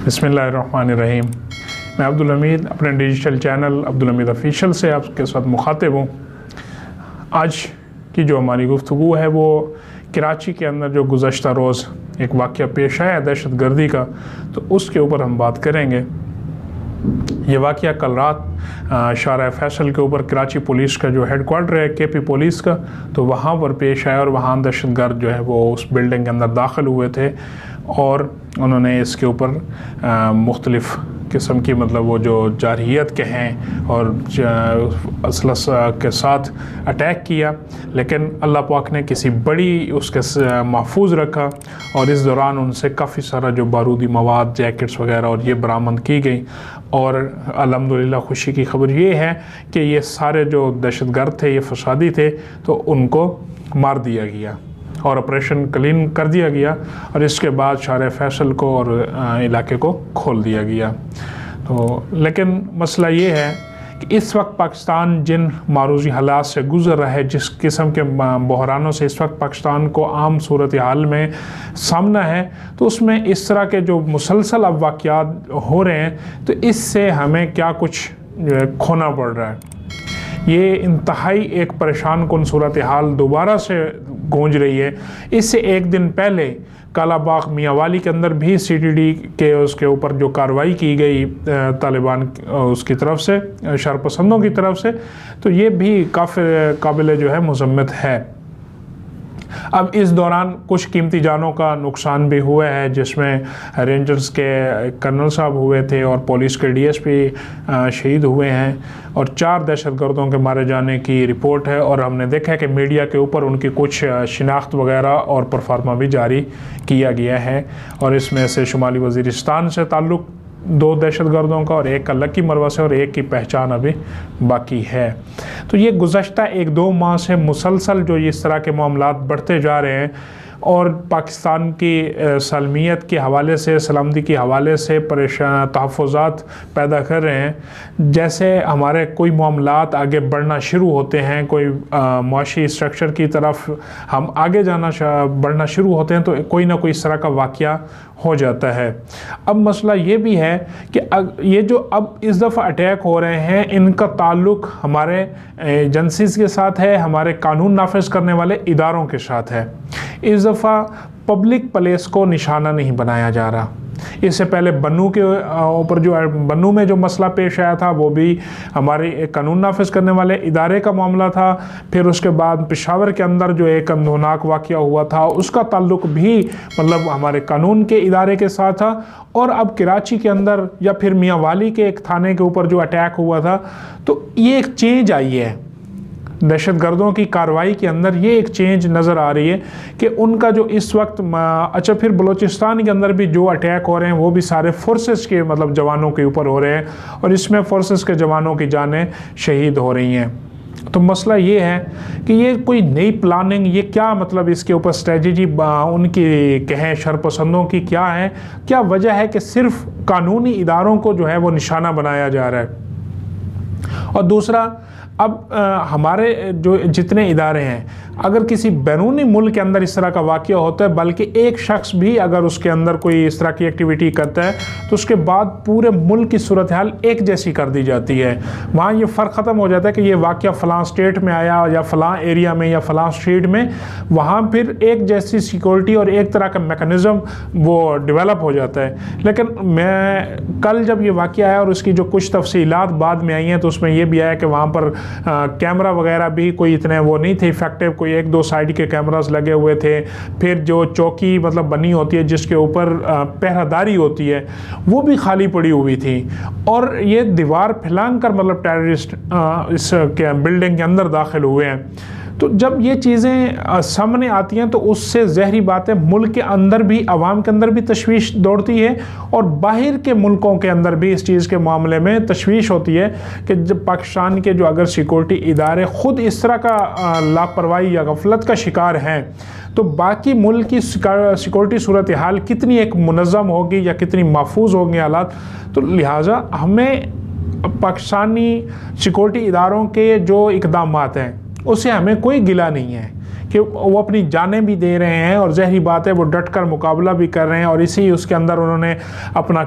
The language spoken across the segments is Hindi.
बिस्मिल्लाहिर्रहमानिर्रहीम। मैं अब्दुल हमीद अपने digital channel Abdul Hamid official से आपके साथ मुखातिब हूँ। आज की जो हमारी गुफ्तगू है वो कराची के अंदर जो गुज़श्ता रोज़ एक वाक़या पेश आया दहशत गर्दी का, तो उसके ऊपर हम बात करेंगे। ये वाक़या कल रात शारा फैसल के ऊपर कराची पुलिस का जो हेडक्वार्टर है KP पुलिस का, तो वहाँ पर पेश आया और वहाँ दहशत गर्द जो है वो उस बिल्डिंग के अंदर दाखिल हुए थे और उन्होंने इसके ऊपर मुख्तलिफ़ किस्म की मतलब वो जो जारहियत के हैं और असलह के साथ अटैक किया, लेकिन अल्लाह पाक ने किसी बड़ी उसके महफूज रखा और इस दौरान उनसे काफ़ी सारा जो बारूदी मवाद, जैकेट्स वगैरह और ये बरामद की गई। और अल्हम्दुलिल्लाह खुशी की खबर ये है कि ये सारे जो दहशतगर्द थे, ये फसादी थे, तो उनको मार दिया गया और ऑपरेशन क्लीन कर दिया गया और इसके बाद शारा फैसल को और इलाके को खोल दिया गया। तो लेकिन मसला ये है कि इस वक्त पाकिस्तान जिन मारूजी हालात से गुज़र रहा है, जिस किस्म के बहरानों से इस वक्त पाकिस्तान को आम सूरत हाल में सामना है, तो उसमें इस तरह के जो मुसलसल अब वाक़यात हो रहे हैं, तो इससे हमें क्या कुछ खोना पड़ रहा है। ये इंतहाई एक परेशान कुन सूरत हाल दोबारा से गूंज रही है। इससे एक दिन पहले कालाबाग मियांवाली के अंदर भी CTD के उसके ऊपर जो कार्रवाई की गई तालिबान उसकी तरफ से, शरपसंदों की तरफ से, तो ये भी काफ़ी काबिल जो है मुज़म्मत है। अब इस दौरान कुछ कीमती जानों का नुकसान भी हुआ है, जिसमें रेंजर्स के कर्नल साहब हुए थे और पुलिस के DSP शहीद हुए हैं और 4 दहशतगर्दों के मारे जाने की रिपोर्ट है। और हमने देखा है कि मीडिया के ऊपर उनकी कुछ शिनाख्त वगैरह और परफार्मा भी जारी किया गया है और इसमें से शुमाली वज़ीरिस्तान से ताल्लुक़ 2 दहशतगर्दों का और एक का लक्की मरवा से और एक की पहचान अभी बाकी है। तो ये गुज़श्ता 1-2 माह से मुसलसल जो इस तरह के मामलात बढ़ते जा रहे हैं और पाकिस्तान की सलमियत के हवाले से, सलामती के हवाले से परेशान तहफ़्फ़ुज़ात पैदा कर रहे हैं। जैसे हमारे कोई मामलात आगे बढ़ना शुरू होते हैं, कोई मुआशी स्ट्रक्चर की तरफ हम आगे बढ़ना शुरू होते हैं, तो कोई ना कोई इस तरह का वाक़या हो जाता है। अब मसला ये भी है कि ये जो अब इस दफ़ा अटैक हो रहे हैं, इनका ताल्लुक़ हमारे एजेंसीज़ के साथ है, हमारे कानून नाफिज करने वाले इदारों के साथ है। इस दफ़ा पब्लिक प्लेस को निशाना नहीं बनाया जा रहा। इससे पहले बन्नू के ऊपर जो बन्नू में जो मसला पेश आया था, वो भी हमारे कानून नाफिज करने वाले इदारे का मामला था। फिर उसके बाद पेशावर के अंदर जो एक अंधोनाक वाक़या हुआ था, उसका ताल्लुक़ भी मतलब हमारे कानून के इदारे के साथ था। और अब कराची के अंदर या फिर मियांवाली के एक थाने के ऊपर जो अटैक हुआ था, तो ये एक चेंज आई है दहशतगर्दों की कार्रवाई के अंदर। ये एक चेंज नज़र आ रही है कि उनका जो इस वक्त अच्छा, फिर बलूचिस्तान के अंदर भी जो अटैक हो रहे हैं वो भी सारे फोर्सेस के मतलब जवानों के ऊपर हो रहे हैं और इसमें फोर्सेस के जवानों की जानें शहीद हो रही हैं। तो मसला ये है कि ये कोई नई प्लानिंग, ये क्या मतलब इसके ऊपर स्ट्रेटजी उनकी कहें शरपसंदों की क्या है, क्या वजह है कि सिर्फ कानूनी इदारों को जो है वो निशाना बनाया जा रहा है। और दूसरा, अब हमारे जो जितने इदारे हैं, अगर किसी बैरूनी मुल्क के अंदर इस तरह का वाक़या होता है, बल्कि एक शख्स भी अगर उसके अंदर कोई इस तरह की एक्टिविटी करता है, तो उसके बाद पूरे मुल्क की सूरत हाल एक जैसी कर दी जाती है। वहाँ ये फ़र्क ख़त्म हो जाता है कि ये वाक़या फ़लाँ स्टेट में आया या फ़लाँ एरिया में या फ़लाँ स्ट्रीट में, वहाँ फिर एक जैसी सिक्योरिटी और एक तरह का मेकनिज़म वो डेवलप हो जाता है। लेकिन मैं कल जब ये वाक़या आया और उसकी जो कुछ तफसीलात बाद में आई हैं, तो उसमें ये भी आया कि वहाँ पर कैमरा वगैरह भी कोई इतने वो नहीं थे इफेक्टिव, कोई 1-2 साइड के कैमरास लगे हुए थे। फिर जो चौकी मतलब बनी होती है जिसके ऊपर पहरादारी होती है, वो भी खाली पड़ी हुई थी और ये दीवार फैलान कर मतलब टेररिस्ट इस बिल्डिंग के अंदर दाखिल हुए हैं। तो जब ये चीज़ें सामने आती हैं, तो उससे ज़हरी बात है मुल्क के अंदर भी, आवाम के अंदर भी तशवीश दौड़ती है और बाहर के मुल्कों के अंदर भी इस चीज़ के मामले में तशवीश होती है कि जब पाकिस्तान के जो अगर सिक्योरिटी इदारे ख़ुद इस तरह का लापरवाही या गफलत का शिकार हैं, तो बाकी मुल्क की सिक्योरिटी सूरत हाल कितनी एक मुनज़्ज़म होगी या कितनी महफूज होंगे हालात। तो लिहाजा हमें पाकिस्तानी सिक्योरिटी इदारों के जो इक़दामात हैं उससे हमें कोई गिला नहीं है कि वो अपनी जानें भी दे रहे हैं और ज़ाहिर बात है वो डट कर मुकाबला भी कर रहे हैं, और इसी उसके अंदर उन्होंने अपना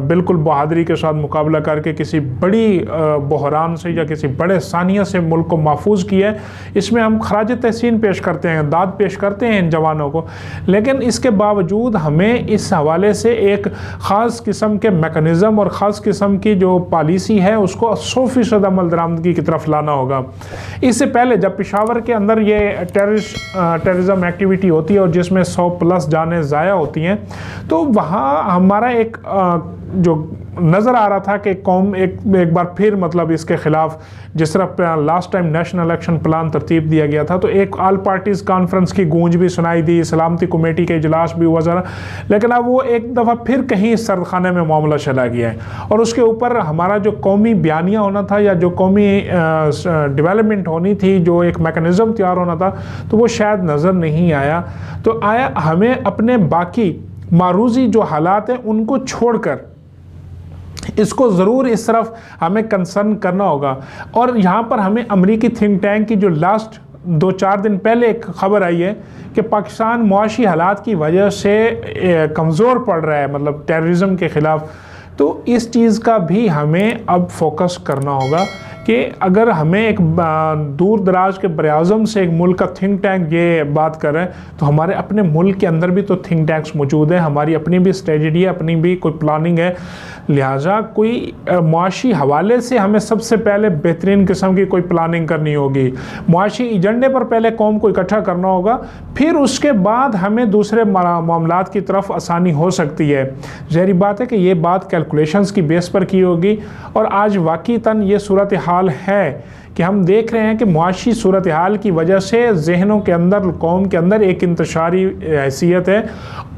बिल्कुल बहादुरी के साथ मुकाबला करके किसी बड़ी बहरान से या किसी बड़े सानिया से मुल्क को महफूज किया है। इसमें हम खराज तहसीन पेश करते हैं, दाद पेश करते हैं इन जवानों को, लेकिन इसके बावजूद हमें इस हवाले से एक ख़ास किस्म के मैकेनिज़्म और ख़ास किस्म की जो पॉलिसी है उसको 100% अमल दरामदगी की तरफ लाना होगा। इससे पहले जब पेशावर के अंदर ये टेररिज्म एक्टिविटी होती है और जिसमें 100+ जानें ज़ाया होती हैं, तो वहाँ हमारा एक जो नज़र आ रहा था कि कौम एक बार फिर मतलब इसके ख़िलाफ़, जिस तरह last time national action plan तरतीब दिया गया था तो एक ऑल पार्टीज़ कॉन्फ्रेंस की गूंज भी सुनाई दी, सलामती कमेटी के इजलास भी हुआ ज़रा, लेकिन अब वो एक दफ़ा फिर कहीं सरखाने में मामला चला गया है और उसके ऊपर हमारा जो कौमी बयानिया होना था या जो कौमी डेवलपमेंट होनी थी, जो एक मैकेनिज़्म तैयार होना था, तो वो शायद नज़र नहीं आया। तो हमें अपने बाकी मारूजी जो हालात हैं उनको छोड़कर इसको ज़रूर इस तरफ हमें कंसर्न करना होगा। और यहाँ पर हमें अमरीकी थिंक टैंक की जो लास्ट 2-4 दिन पहले एक ख़बर आई है कि पाकिस्तान मुआशी हालात की वजह से कमज़ोर पड़ रहा है, मतलब टेररिज्म के ख़िलाफ़, तो इस चीज़ का भी हमें अब फोकस करना होगा कि अगर हमें एक दूर दराज के बराज़म से एक मुल्क का थिंक टैंक ये बात कर रहे हैं, तो हमारे अपने मुल्क के अंदर भी तो थिंक टैंक्स मौजूद हैं, हमारी अपनी भी स्ट्रेटजी है, अपनी भी कोई प्लानिंग है। लिहाजा कोई मुआशी हवाले से हमें सबसे पहले बेहतरीन किस्म की कोई प्लानिंग करनी होगी, मुआशी एजेंडे पर पहले कौम को इकट्ठा करना होगा, फिर उसके बाद हमें दूसरे मामलात की तरफ आसानी हो सकती है। ज़ाहिर बात है कि ये बात कैलकुलेशंस की बेस पर की होगी, और आज वाक़ईतन ये सूरत हाल है कि हम देख रहे हैं कि मुआशी सूरत हाल की वजह से जहनों के अंदर, कौम के अंदर एक इंतशारी हैसियत है,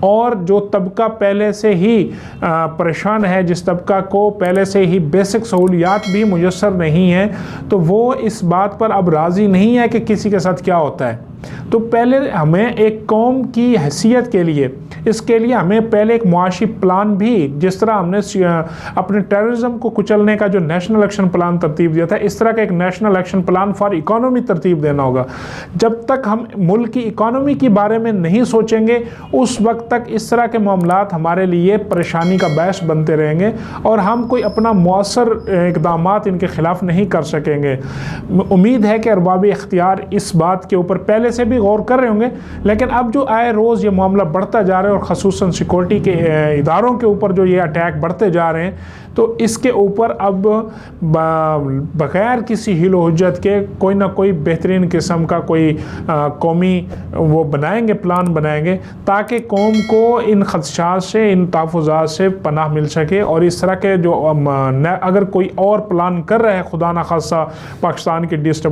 और जो तबका पहले से ही परेशान है, जिस तबका को पहले से ही बेसिक सहूलियात भी मुयस्सर नहीं है, तो वो इस बात पर अब राज़ी नहीं है कि किसी के साथ क्या होता है। तो पहले हमें एक कौम की हैसियत के लिए, इसके लिए हमें पहले एक मुआशी प्लान भी, जिस तरह हमने अपने टेररिज्म को कुचलने का जो नेशनल एक्शन प्लान तरतीब दिया था, इस तरह का एक national action plan for economy तरतीब देना होगा। जब तक हम मुल्क की इकोनॉमी के बारे में नहीं सोचेंगे, उस वक्त तक इस तरह के मामलात हमारे लिए परेशानी का बायस बनते रहेंगे और हम कोई अपना मौसर इक़दामात इनके ख़िलाफ़ नहीं कर सकेंगे। उम्मीद है कि अरबाब इख्तियार इस बात के ऊपर पहले से भी गौर कर रहे होंगे, लेकिन अब जो आए रोज़ ये मामला बढ़ता जा रहा है और ख़ुसूसन सिक्योरिटी के इदारों के ऊपर जो ये अटैक बढ़ते जा रहे हैं, तो इसके ऊपर अब बग़ैर किसी हिलो हुज्जत के कोई ना कोई बेहतरीन किस्म का कोई कौमी वो बनाएंगे, प्लान बनाएंगे, ताकि कौम को इन ख़दशात से, इन तहफ़्फ़ुज़ात से पनाह मिल सके। और इस तरह के जो अगर कोई और प्लान कर रहे हैं खुदा न खासा पाकिस्तान की डिस्टर्ब